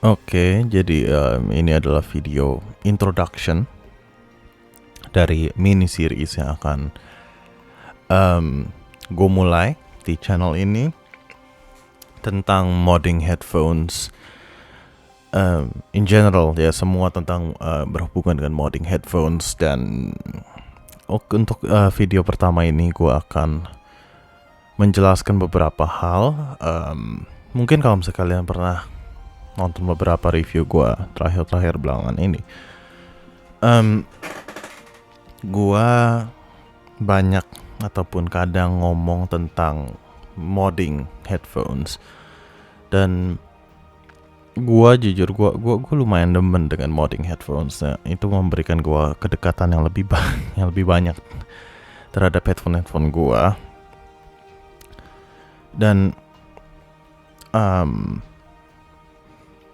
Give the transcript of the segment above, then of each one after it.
Oke, jadi ini adalah video introduction dari mini series yang akan gue mulai di channel ini tentang modding headphones in general, ya, semua tentang berhubungan dengan modding headphones. Dan untuk video pertama ini gue akan menjelaskan beberapa hal. Mungkin kalau misalnya kalian pernah nonton beberapa review gue terakhir belakangan ini, gue banyak ataupun kadang ngomong tentang modding headphones, dan gue jujur gue lumayan demen dengan modding headphones. Nah, itu memberikan gue kedekatan yang lebih banyak terhadap headphone gue.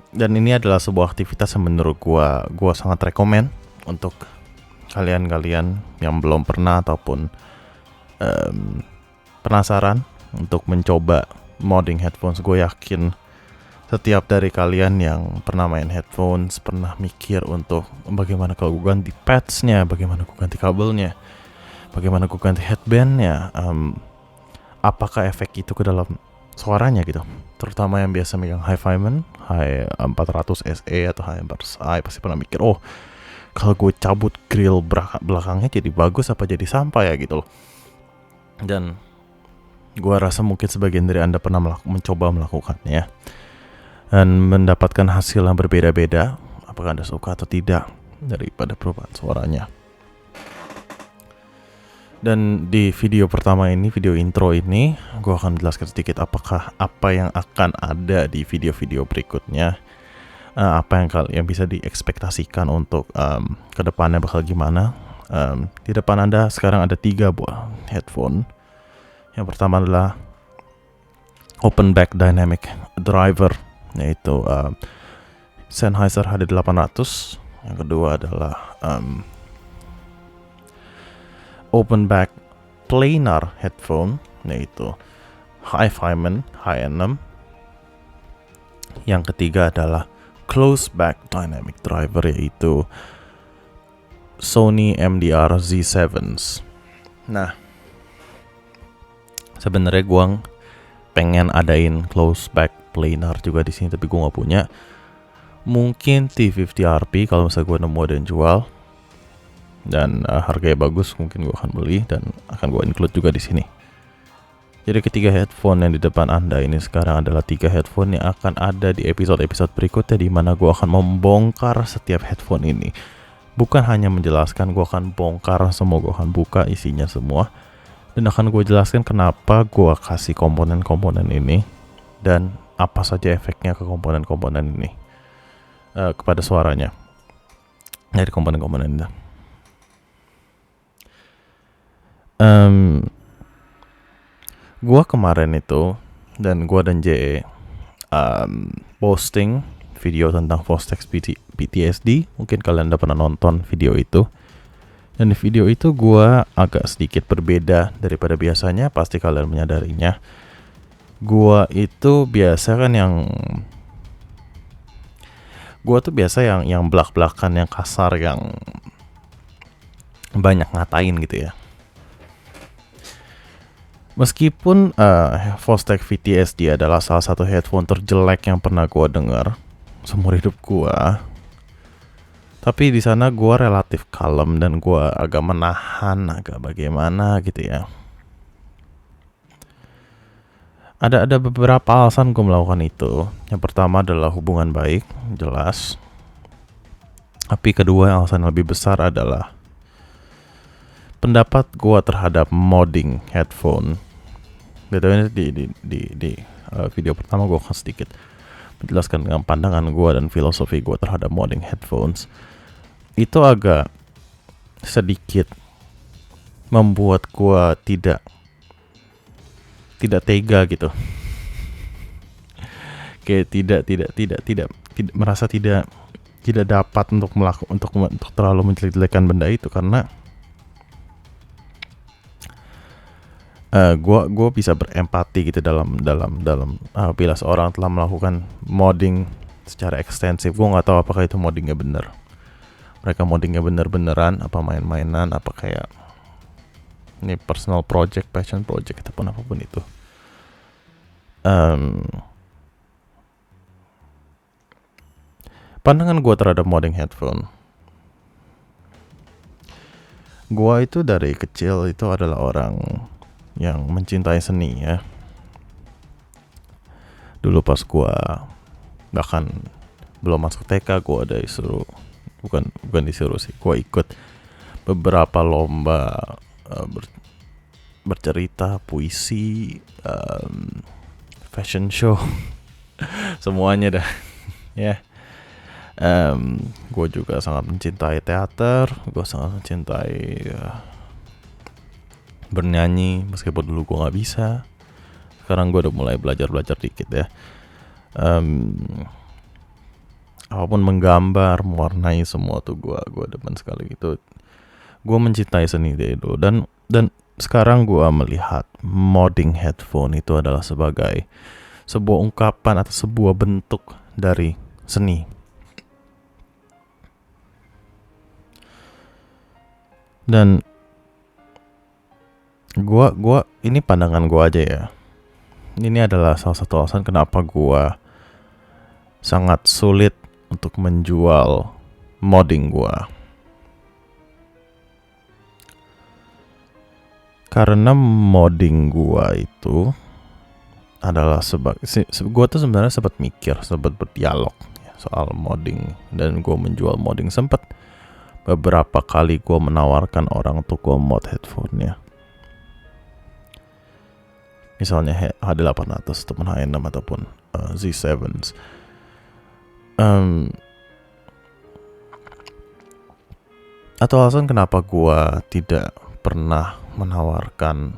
Dan ini adalah sebuah aktivitas yang menurut gue sangat rekomen untuk kalian yang belum pernah ataupun penasaran untuk mencoba modding headphones. Gue yakin setiap dari kalian yang pernah main headphones pernah mikir untuk bagaimana kalau gue ganti pads-nya, bagaimana gue ganti kabelnya, bagaimana gue ganti headband-nya, apakah efek itu ke dalam suaranya gitu. Terutama yang biasa megang Hi-Fiman, Hi400 SE atau Hi400i pasti pernah mikir, oh kalau gue cabut grill belakangnya jadi bagus apa jadi sampah ya gitu loh. Dan gue rasa mungkin sebagian dari Anda pernah mencoba melakukannya dan mendapatkan hasil yang berbeda-beda, apakah Anda suka atau tidak daripada perubahan suaranya. Dan di video pertama ini, video intro ini, gue akan menjelaskan sedikit apa yang akan ada di video-video berikutnya, apa yang bisa diekspektasikan untuk kedepannya bakal gimana. Di depan Anda sekarang ada 3 buah headphone. Yang pertama adalah open back dynamic driver, yaitu Sennheiser HD800. Yang kedua adalah open back planar headphone, yaitu Hi-Fiman Hi6. Yang ketiga adalah close back dynamic driver, yaitu Sony MDR Z7s. Nah, sebenarnya gue pengen adain close back planar juga di sini, tapi gue nggak punya. Mungkin T50RP kalau misalnya gue nemu dan jual dan harganya bagus, mungkin gue akan beli dan akan gue include juga di sini. Jadi ketiga headphone yang di depan Anda ini sekarang adalah 3 headphone yang akan ada di episode-episode berikutnya, di mana gue akan membongkar setiap headphone ini. Bukan hanya menjelaskan, gue akan bongkar semua, gue akan buka isinya semua, dan akan gue jelaskan kenapa gue kasih komponen-komponen ini dan apa saja efeknya ke komponen-komponen ini, kepada suaranya dari komponen-komponen ini. Gua kemarin itu dan JE posting video tentang Fostex PTSD. Mungkin kalian udah pernah nonton video itu. Dan di video itu gua agak sedikit berbeda daripada biasanya, pasti kalian menyadarinya. Gua itu biasa kan yang belak-belakan, yang kasar, yang banyak ngatain gitu ya. Meskipun Fostex PTSD adalah salah satu headphone terjelek yang pernah gue dengar seumur hidup gue, tapi di sana gue relatif kalem dan gue agak menahan, agak bagaimana gitu ya. Ada beberapa alasan gue melakukan itu. Yang pertama adalah hubungan baik, jelas. Tapi kedua, alasan yang lebih besar adalah pendapat gue terhadap modding headphone. Betulnya di video pertama gue akan sedikit menjelaskan dengan pandangan gue dan filosofi gue terhadap modding headphones. Itu agak sedikit membuat gue tidak tega gitu. Kayak tidak merasa tidak dapat untuk terlalu menjelek-jelekan benda itu, karena gue bisa berempati gitu dalam bila seorang telah melakukan modding secara ekstensif. Gue nggak tahu apakah itu moddingnya bener. Mereka moddingnya bener-beneran, apa main-mainan, apa kayak ini personal project, passion project, ataupun apapun itu. Pandangan gue terhadap modding headphone, gue itu dari kecil itu adalah orang yang mencintai seni ya. Dulu pas gue bahkan belum masuk TK, gue ada disuruh, bukan disuruh sih, gue ikut beberapa lomba bercerita, puisi, fashion show, semuanya dah ya. Gue juga sangat mencintai teater, gue sangat mencintai bernyanyi, meskipun dulu gue nggak bisa. Sekarang gue udah mulai belajar dikit ya. Apapun menggambar, mewarnai, semua tuh gue demen sekali gitu. Gue mencintai seni dari dulu, dan sekarang gue melihat modding headphone itu adalah sebagai sebuah ungkapan atau sebuah bentuk dari seni. Dan gua ini pandangan gua aja ya. Ini adalah salah satu alasan kenapa gua sangat sulit untuk menjual modding gua. Karena modding gua itu adalah gua tuh sebenarnya sempat berdialog ya, soal modding, dan gua menjual modding. Sempat beberapa kali gue menawarkan orang untuk gue mod headphone-nya, misalnya HD800 ataupun H6 ataupun Z7s. Atau alasan kenapa gue tidak pernah menawarkan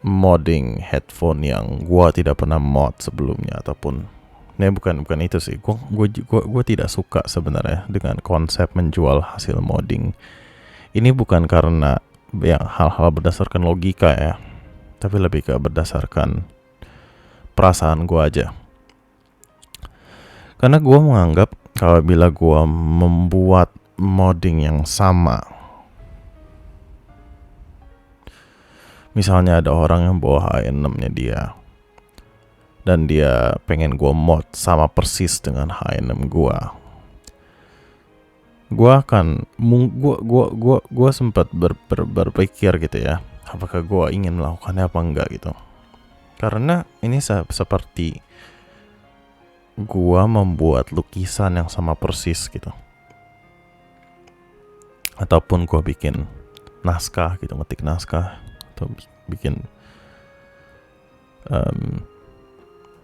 modding headphone yang gue tidak pernah mod sebelumnya, ataupun bukan itu sih. Gue tidak suka sebenarnya dengan konsep menjual hasil modding. Ini bukan karena yang hal-hal berdasarkan logika ya, tapi lebih ke berdasarkan perasaan gue aja. Karena gue menganggap kalau bila gue membuat modding yang sama, misalnya ada orang yang bawa H6-nya dia, dan dia pengen gue mod sama persis dengan H6 gue sempat berpikir gitu ya, apakah gue ingin melakukannya apa enggak gitu. Karena ini seperti gue membuat lukisan yang sama persis gitu, ataupun gue bikin naskah gitu, ngetik naskah, atau bikin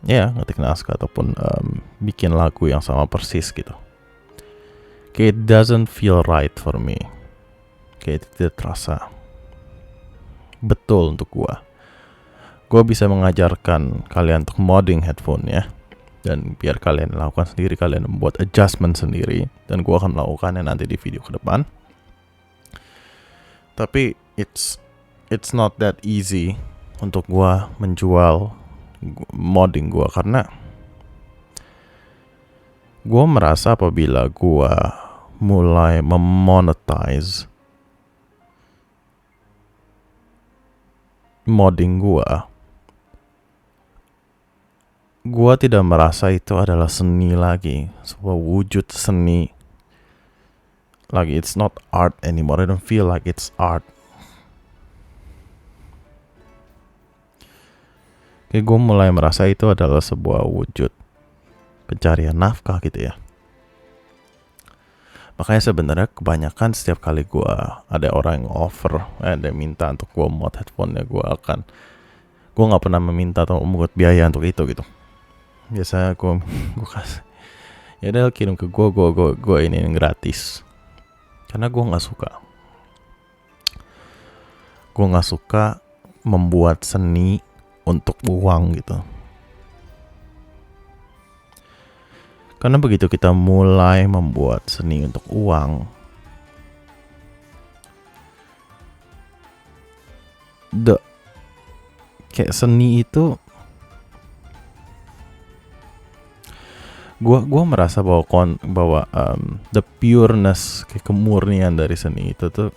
ngetik naskah, ataupun bikin lagu yang sama persis gitu. Kayak it doesn't feel right for me. Kayak tidak terasa betul untuk gua. Gua bisa mengajarkan kalian untuk modding headphone ya, dan biar kalian lakukan sendiri, kalian membuat adjustment sendiri, dan gua akan melakukannya nanti di video ke depan. Tapi it's not that easy untuk gua menjual modding gue, karena gue merasa apabila gue mulai memonetize modding gue tidak merasa itu adalah seni lagi, sebuah wujud seni lagi. It's not art anymore. I don't feel like it's art. Kayak gue mulai merasa itu adalah sebuah wujud pencarian nafkah gitu ya. Makanya sebenarnya kebanyakan setiap kali gue ada orang yang offer, ada yang minta untuk gue mod headphone-nya, gue nggak pernah meminta atau memungut biaya untuk itu gitu. Biasanya gue kasih, ya udah kirim ke gue ini yang gratis. Karena gue nggak suka membuat seni untuk uang gitu. Karena begitu kita mulai membuat seni untuk uang, kayak seni itu, gua merasa bahwa the pureness, kayak kemurnian dari seni itu tuh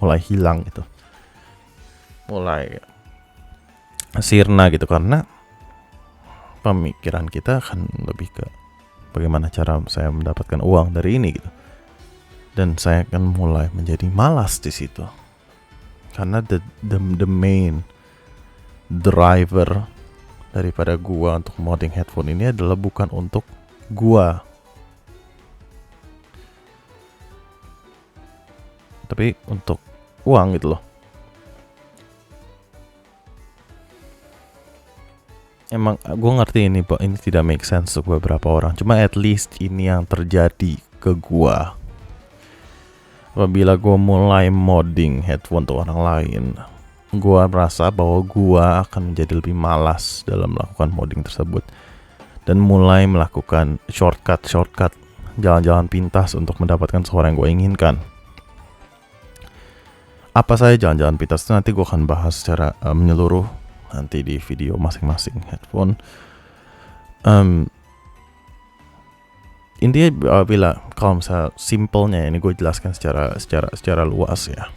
mulai hilang gitu, mulai sirna gitu, karena pemikiran kita akan lebih ke bagaimana cara saya mendapatkan uang dari ini gitu, dan saya akan mulai menjadi malas di situ, karena the main driver daripada gua untuk modding headphone ini adalah bukan untuk gua, tapi untuk uang gitu loh. Emang gue ngerti ini tidak make sense untuk beberapa orang, cuma at least ini yang terjadi ke gua. Apabila gue mulai modding headphone untuk orang lain, gue merasa bahwa gue akan menjadi lebih malas dalam melakukan modding tersebut, dan mulai melakukan shortcut jalan-jalan pintas untuk mendapatkan suara yang gue inginkan. Apa saja jalan-jalan pintas itu nanti gue akan bahas secara menyeluruh nanti di video masing-masing headphone. Intinya bila kalau misalnya simpelnya ini gue jelaskan secara luas ya.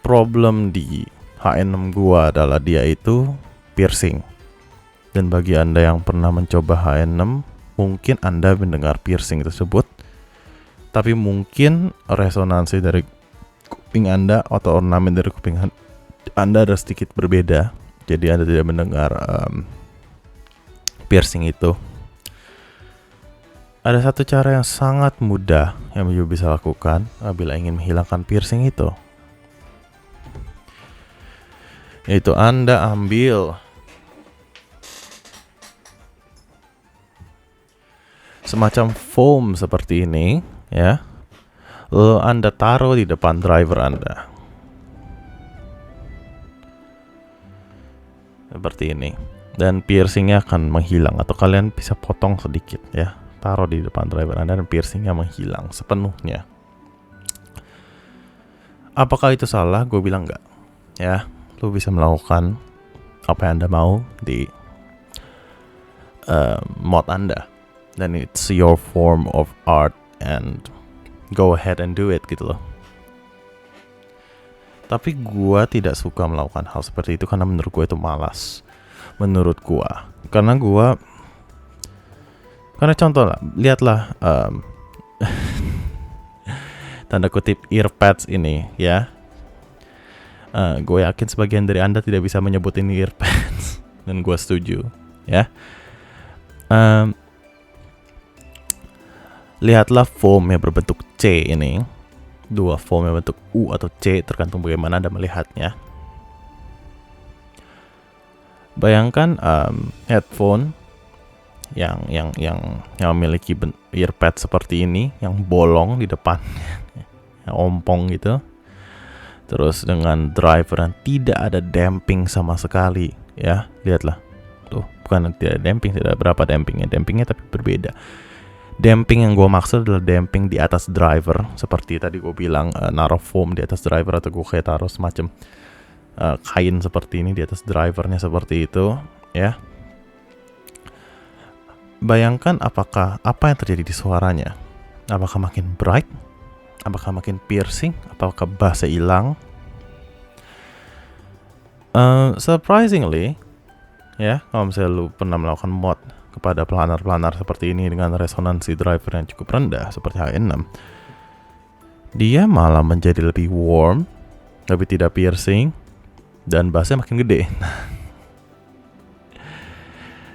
Problem di HN6 gua adalah dia itu piercing. Dan bagi Anda yang pernah mencoba HN6, mungkin Anda mendengar piercing tersebut, tapi mungkin resonansi dari kuping Anda atau ornamen dari kuping Anda ada sedikit berbeda. Jadi Anda tidak mendengar piercing itu. Ada satu cara yang sangat mudah yang you bisa lakukan apabila ingin menghilangkan piercing itu, yaitu Anda ambil semacam foam seperti ini ya, lalu Anda taruh di depan driver Anda seperti ini, dan piercingnya akan menghilang, atau kalian bisa potong sedikit ya, taruh di depan driver Anda dan piercingnya menghilang sepenuhnya. Apakah itu salah? Gue bilang enggak ya. Lu bisa melakukan apa yang Anda mau di mod Anda, dan it's your form of art and go ahead and do it gitu loh. Tapi gue tidak suka melakukan hal seperti itu karena menurut gue itu malas. Menurut gue, karena contoh lah, lihatlah tanda kutip earpads ini ya. Gue yakin sebagian dari Anda tidak bisa menyebut ini earpads dan gue setuju ya. Lihatlah foam yang berbentuk C ini, dua foam yang bentuk U atau C tergantung bagaimana Anda melihatnya. Bayangkan headphone yang memiliki earpad seperti ini, yang bolong di depan, yang ompong gitu. Terus dengan driver yang tidak ada damping sama sekali ya, lihatlah tuh, bukan tidak ada damping, tidak ada berapa dampingnya tapi berbeda. Damping yang gue maksud adalah damping di atas driver, seperti tadi gue bilang naruh foam di atas driver, atau gue kayak taruh semacam kain seperti ini di atas drivernya seperti itu ya. Bayangkan apa yang terjadi di suaranya. Apakah makin bright? Apakah makin piercing? Apakah bassnya hilang? Surprisingly ya, kalau misalnya lu pernah melakukan mod kepada planar seperti ini dengan resonansi driver yang cukup rendah seperti HN6, dia malah menjadi lebih warm, tapi tidak piercing, dan bassnya makin gede.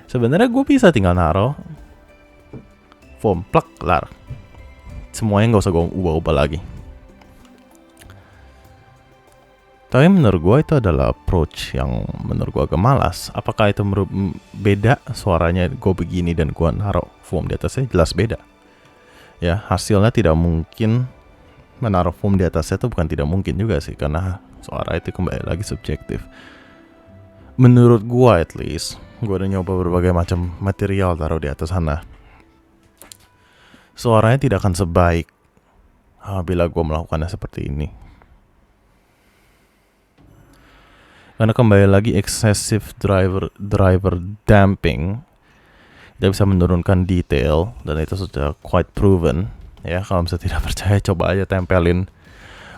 Sebenarnya gue bisa tinggal naruh foam plug, kelar, semuanya nggak usah gue ubah-ubah lagi. Tapi menurut gue itu adalah approach yang menurut gue agak malas. Apakah itu beda suaranya gue begini dan gue naruh foam di atasnya? Jelas beda ya, hasilnya tidak mungkin. Menaruh foam di atasnya itu bukan tidak mungkin juga sih, karena suara itu kembali lagi subjektif. Menurut gue at least, gue udah nyoba berbagai macam material taruh di atas sana, suaranya tidak akan sebaik bila gue melakukannya seperti ini. Karena kembali lagi excessive driver damping tidak bisa menurunkan detail, dan itu sudah quite proven ya. Kalau misalnya tidak percaya, coba aja tempelin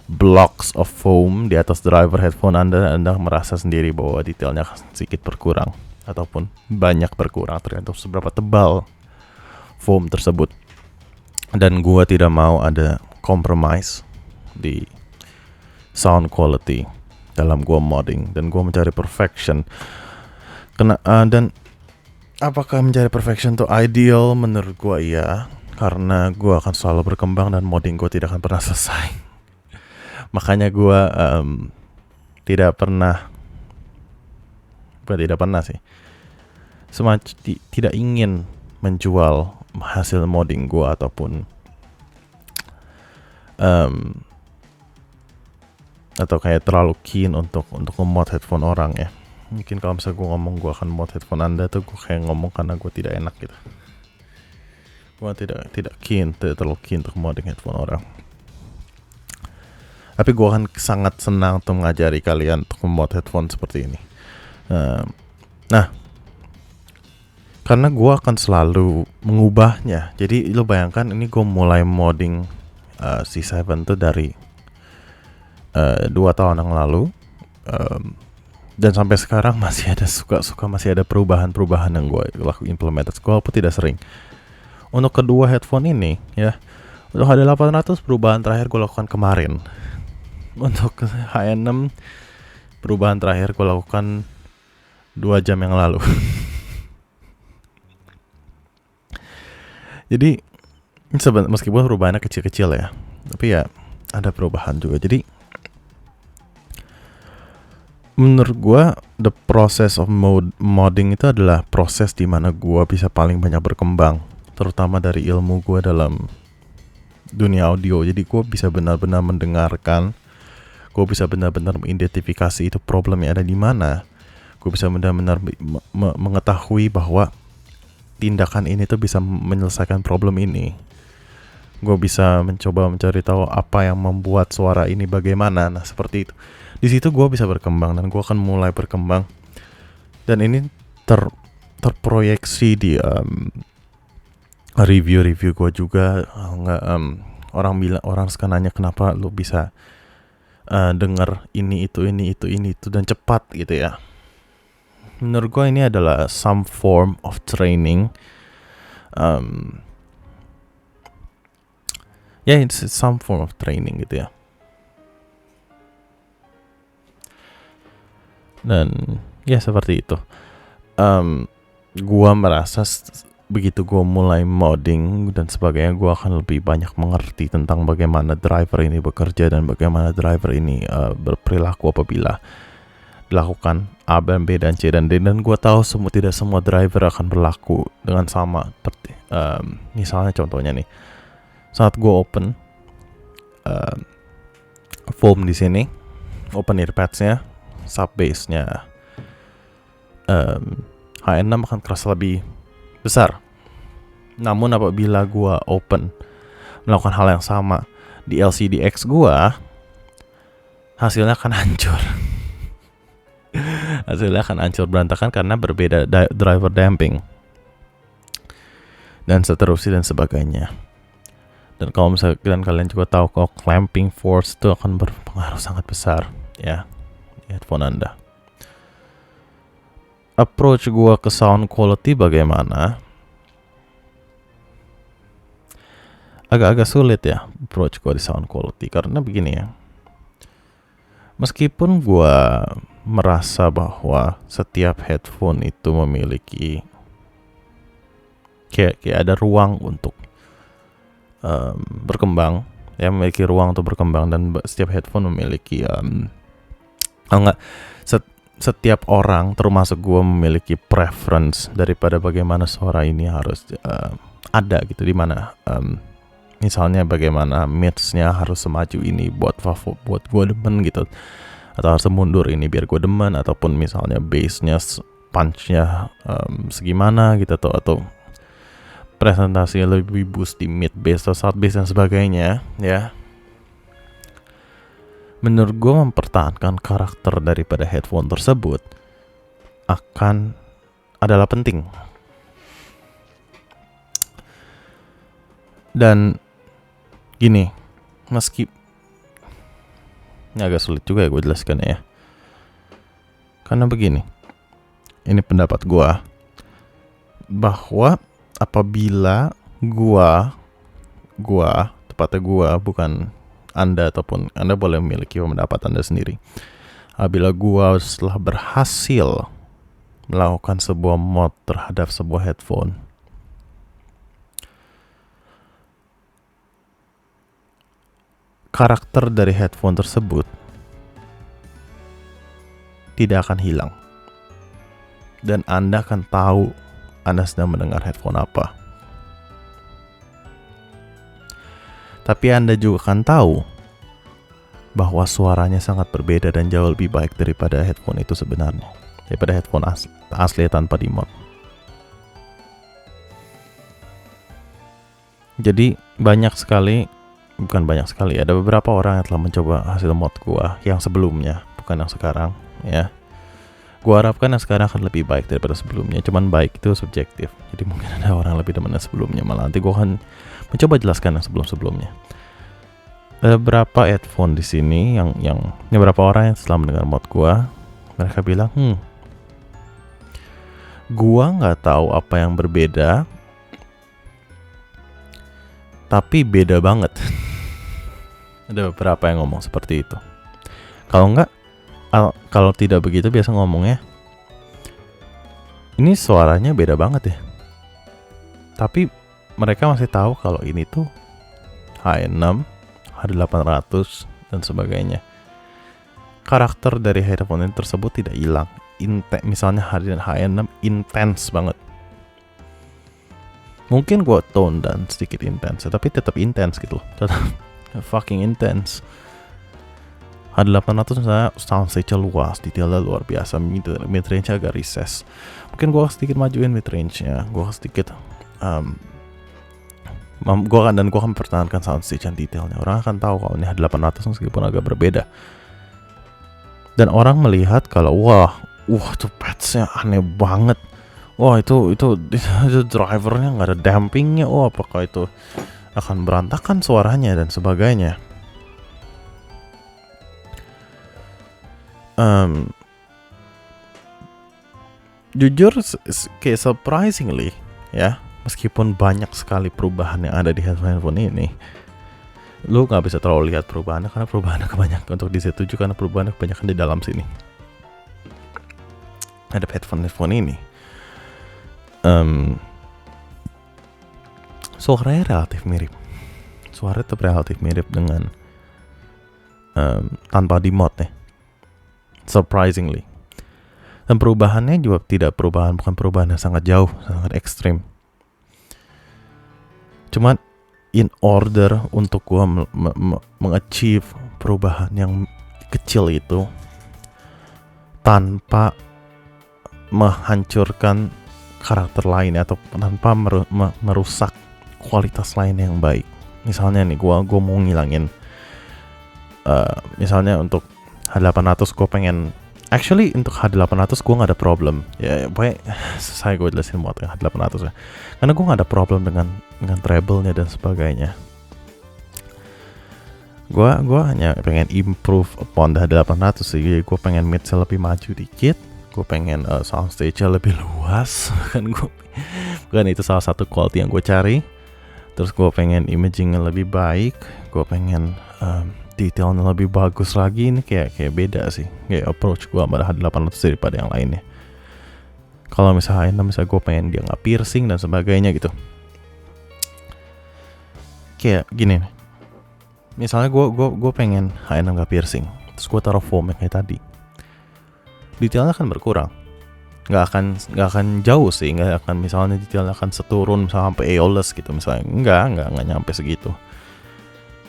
blocks of foam di atas driver headphone Anda merasa sendiri bahwa detailnya sedikit berkurang ataupun banyak berkurang tergantung seberapa tebal foam tersebut. Dan gua tidak mau ada compromise di sound quality dalam gua modding, dan gua mencari perfection. Dan apakah mencari perfection itu ideal? Menurut gua iya, karena gua akan selalu berkembang dan modding gua tidak akan pernah selesai. Makanya gua tidak pernah sih, tidak ingin menjual hasil modding gua ataupun atau kayak terlalu keen untuk nge-mod headphone orang ya. Mungkin kalau misalnya gue ngomong gue akan mod headphone Anda tuh gue kayak ngomong karena gue tidak enak gitu. Gue tidak terlalu keen untuk modding headphone orang. Tapi gue akan sangat senang untuk mengajari kalian untuk mod headphone seperti ini. Nah, karena gue akan selalu mengubahnya. Jadi lo bayangkan ini gue mulai modding C7 tuh dari 2 tahun yang lalu, dan sampai sekarang masih ada masih ada perubahan yang gue lakukan implementasi, walaupun tidak sering. Untuk kedua headphone ini ya, untuk HD800 perubahan terakhir gue lakukan kemarin. Untuk H6 perubahan terakhir gue lakukan 2 jam yang lalu. Jadi meskipun perubahannya kecil-kecil ya, tapi ya ada perubahan juga. Jadi menurut gue the process of modding itu adalah proses di mana gue bisa paling banyak berkembang, terutama dari ilmu gue dalam dunia audio. Jadi gue bisa benar-benar mendengarkan, gue bisa benar-benar mengidentifikasi itu problemnya ada di mana. Gue bisa benar-benar mengetahui bahwa tindakan ini tuh bisa menyelesaikan problem ini. Gue bisa mencoba mencari tahu apa yang membuat suara ini bagaimana. Nah seperti itu. Di situ gue bisa berkembang, dan gue akan mulai berkembang. Dan ini terproyeksi di review gue juga. Orang sekarang nanya kenapa lu bisa dengar ini itu dan cepat gitu ya. Menurut gue ini adalah some form of training. It's some form of training gitu ya. Dan ya seperti itu. Gua merasa begitu gua mulai modding dan sebagainya, gua akan lebih banyak mengerti tentang bagaimana driver ini bekerja dan bagaimana driver ini berperilaku apabila dilakukan A, B, dan C dan D. Dan gua tahu tidak semua driver akan berlaku dengan sama. Misalnya contohnya nih, saat gua open foam di sini, open earpads-nya, sub bass-nya H6 akan kerasa lebih besar. Namun apabila gua melakukan hal yang sama di LCD-X gua, hasilnya akan hancur. Hasilnya akan hancur berantakan karena berbeda driver damping dan seterusnya dan sebagainya. Dan kalau misalkan kalian juga tahu kalau clamping force itu akan berpengaruh sangat besar ya headphone Anda. Approach gua ke sound quality bagaimana? Agak-agak sulit ya approach gua di sound quality, karena begini ya. Meskipun gua merasa bahwa setiap headphone itu memiliki kayak ada ruang untuk berkembang, ya, memiliki ruang untuk berkembang, dan setiap headphone memiliki setiap orang termasuk gue memiliki preference daripada bagaimana suara ini harus ada gitu, di mana misalnya bagaimana mids-nya harus semaju ini buat gue demen gitu, atau harus mundur ini biar gue demen, ataupun misalnya bass-nya punch-nya segimana gitu, atau presentasinya lebih boost di mid bass atau south bass dan sebagainya ya. menurut gue mempertahankan karakter daripada headphone tersebut adalah penting. Dan gini, meski ini agak sulit juga ya gue jelaskan ya, karena begini, ini pendapat gue, bahwa apabila tepatnya gue, bukan Anda, ataupun Anda boleh memiliki pendapat Anda sendiri, apabila gue setelah berhasil melakukan sebuah mod terhadap sebuah headphone, karakter dari headphone tersebut tidak akan hilang, dan Anda akan tahu Anda sedang mendengar headphone apa. Tapi Anda juga akan tahu bahwa suaranya sangat berbeda dan jauh lebih baik daripada headphone itu sebenarnya, daripada headphone asli tanpa dimod. Jadi ada beberapa orang yang telah mencoba hasil mod gua yang sebelumnya, bukan yang sekarang ya. Gua harapkan yang sekarang akan lebih baik daripada sebelumnya. Cuman baik itu subjektif, jadi mungkin ada orang lebih demen yang sebelumnya. Malah nanti gua akan mencoba jelaskan yang sebelum-sebelumnya. Ada beberapa headphone di sini yang beberapa orang yang setelah mendengar mod gua, mereka bilang, gua nggak tahu apa yang berbeda, tapi beda banget. Ada beberapa yang ngomong seperti itu. Kalau tidak begitu biasa ngomongnya, ini suaranya beda banget ya. Tapi mereka masih tahu kalau ini tuh H6, H800 dan sebagainya. Karakter dari headphone ini tersebut tidak hilang. Misalnya H6 intens banget. Mungkin gue tone dan sedikit intens, tapi tetap intens gitu loh. Tetap fucking intense. H800 misalnya soundstage-nya luas, detailnya luar biasa, mid-range-nya agak recess. Mungkin gue sedikit majuin mid-range-nya, gue sedikit gue akan mempertahankan soundstage yang detailnya. Orang akan tahu kalau ini H800 meskipun agak berbeda. Dan orang melihat kalau wah tuh pads-nya aneh banget. Wah itu drivernya nggak ada dampingnya. Apakah itu akan berantakan suaranya dan sebagainya. Jujur kayak surprisingly ya, meskipun banyak sekali perubahan yang ada di handphone ini, lu nggak bisa terlalu lihat perubahannya karena perubahannya kebanyakan untuk di Z7, karena perubahannya kebanyakan di dalam sini. Ada headphone ini, suaranya relatif mirip. Suaranya tetap relatif mirip dengan tanpa dimod ya. Surprisingly. Dan perubahannya juga bukan perubahan yang sangat jauh, sangat ekstrim. Cuman in order untuk gua mengachieve perubahan yang kecil itu tanpa menghancurkan karakter lain atau tanpa merusak kualitas lain yang baik. Misalnya nih, gua mau ngilangin misalnya untuk H800 gue pengen, actually untuk H800 gue gak ada problem ya, pokoknya saya gue jelasin buat H800 ya, karena gue gak ada problem dengan treble-nya dan sebagainya. Gue hanya pengen improve upon H800 sih. Jadi gue pengen mid-nya lebih maju dikit, gue pengen soundstage-nya lebih luas. Bukan itu salah satu quality yang gue cari. Terus gue pengen imaging-nya lebih baik, gue pengen detailnya lebih bagus lagi. Ini kayak beda sih, kayak approach gue sama H800 daripada yang lainnya. Kalau misalnya gue pengen dia nggak piercing dan sebagainya gitu, kayak gini nih. Misalnya gue pengen H6 nggak piercing, terus gue taruh foam kayak tadi, detailnya akan berkurang. Nggak akan jauh sih, nggak akan misalnya detailnya akan seturun misalnya sampai aeolus gitu misalnya, nggak nyampe segitu.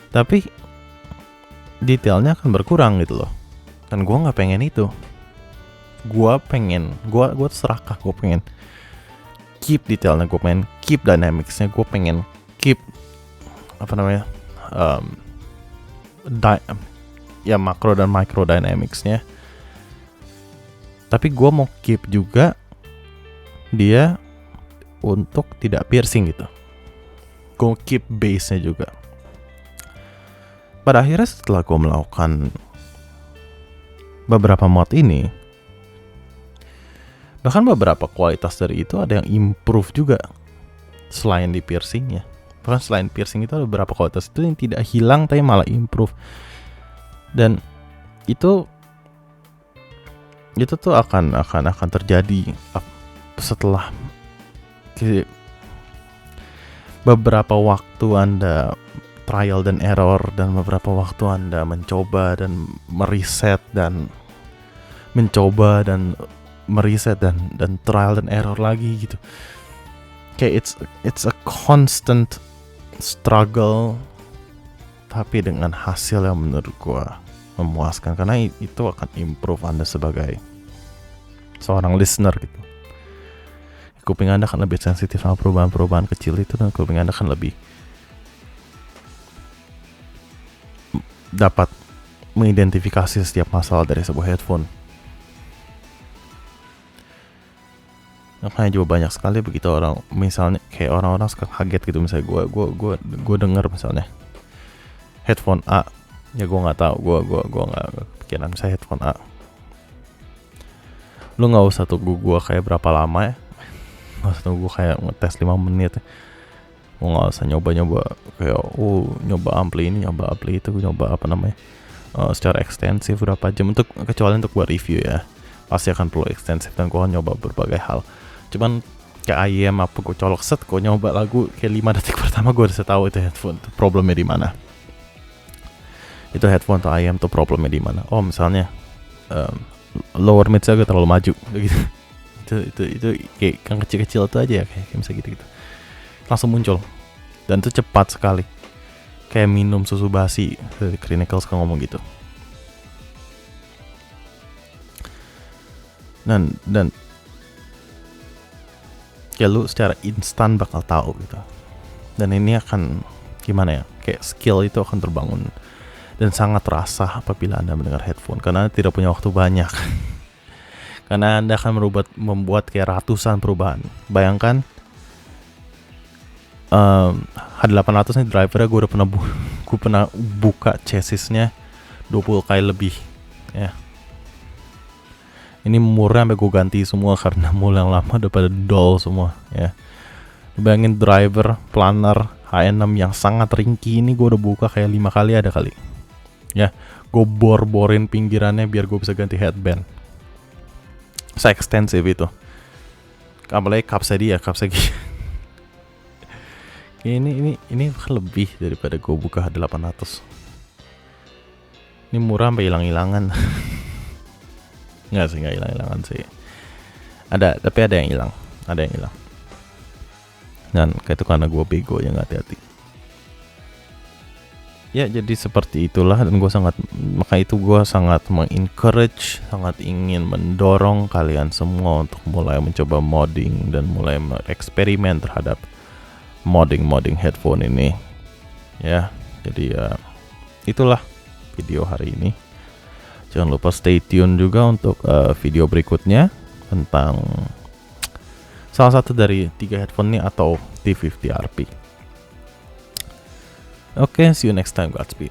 Tapi detailnya akan berkurang gitu loh. Dan gue nggak pengen itu. Gue serakah. Gue pengen keep detailnya, gue pengen keep dynamicsnya, gue pengen keep ya makro dan micro dynamics-nya. Tapi gue mau keep juga dia untuk tidak piercing gitu. Gue keep base-nya juga. Pada akhirnya setelah gue melakukan beberapa mod ini, bahkan beberapa kualitas dari itu ada yang improve juga selain di piercingnya. Bahkan selain piercing itu ada beberapa kualitas itu yang tidak hilang tapi malah improve. Dan itu tuh akan terjadi setelah beberapa waktu Anda trial dan error, dan beberapa waktu Anda mencoba dan meriset dan mencoba dan meriset dan trial dan error lagi gitu. Kayak it's a constant struggle, tapi dengan hasil yang menurut gua memuaskan, karena itu akan improve Anda sebagai seorang listener gitu. Kuping Anda akan lebih sensitif sama perubahan-perubahan kecil itu, dan kuping Anda akan lebih dapat mengidentifikasi setiap masalah dari sebuah headphone. Makanya juga banyak sekali begitu orang, misalnya kayak orang-orang suka kaget gitu, misalnya gue dengar misalnya headphone A, ya gue nggak tahu, gue nggak kepikiran misalnya headphone A. Lu nggak usah tunggu gue kayak berapa lama ya, nggak usah tunggu kayak ngetes 5 menit. Gue nggak usah nyoba kayak nyoba ampli ini, nyoba ampli itu, nyoba apa namanya secara ekstensif berapa jam, untuk kecuali untuk buat review ya, pasti akan perlu ekstensif, dan gue nyoba berbagai hal. Cuman kayak IM apa, gue colok set, gue nyoba lagu kayak 5 detik pertama gue udah tahu itu headphone tuh problemnya di mana. Itu headphone atau IM tuh problemnya di mana. Oh misalnya lower mid saya terlalu maju gitu. itu kayak yang kecil-kecil itu aja ya, kayak misalnya gitu langsung muncul, dan itu cepat sekali, kayak minum susu basi. Clinical suka ngomong gitu. Dan ya lu secara instan bakal tahu gitu. Dan ini akan gimana ya, kayak skill itu akan terbangun dan sangat terasa apabila Anda mendengar headphone, karena Anda tidak punya waktu banyak. Karena Anda akan membuat kayak ratusan perubahan. Bayangkan H800 nih drivernya gue udah pernah buka chassisnya 20 kali lebih ya. Ini murnya sampai gue ganti semua karena mul yang lama udah pada dull semua ya. Bayangin driver planar H6 yang sangat ringkih ini gue udah buka kayak 5 kali ada kali ya. Gue borin pinggirannya biar gue bisa ganti headband. Se-ekstensif itu. Apalagi kapsnya dia, ini lebih daripada gue buka H800. Ini murah sampai hilang-hilangan. Nggak hilang-hilangan sih. Tapi ada yang hilang. Dan kayak itu karena gue bego yang nggak hati-hati. Ya jadi seperti itulah, dan maka itu gue sangat mengencourage, sangat ingin mendorong kalian semua untuk mulai mencoba modding dan mulai eksperimen terhadap modding headphone ini ya. Jadi ya itulah video hari ini. Jangan lupa stay tune juga untuk video berikutnya tentang salah satu dari 3 headphone ini atau T50 RP. Okay, see you next time. Godspeed.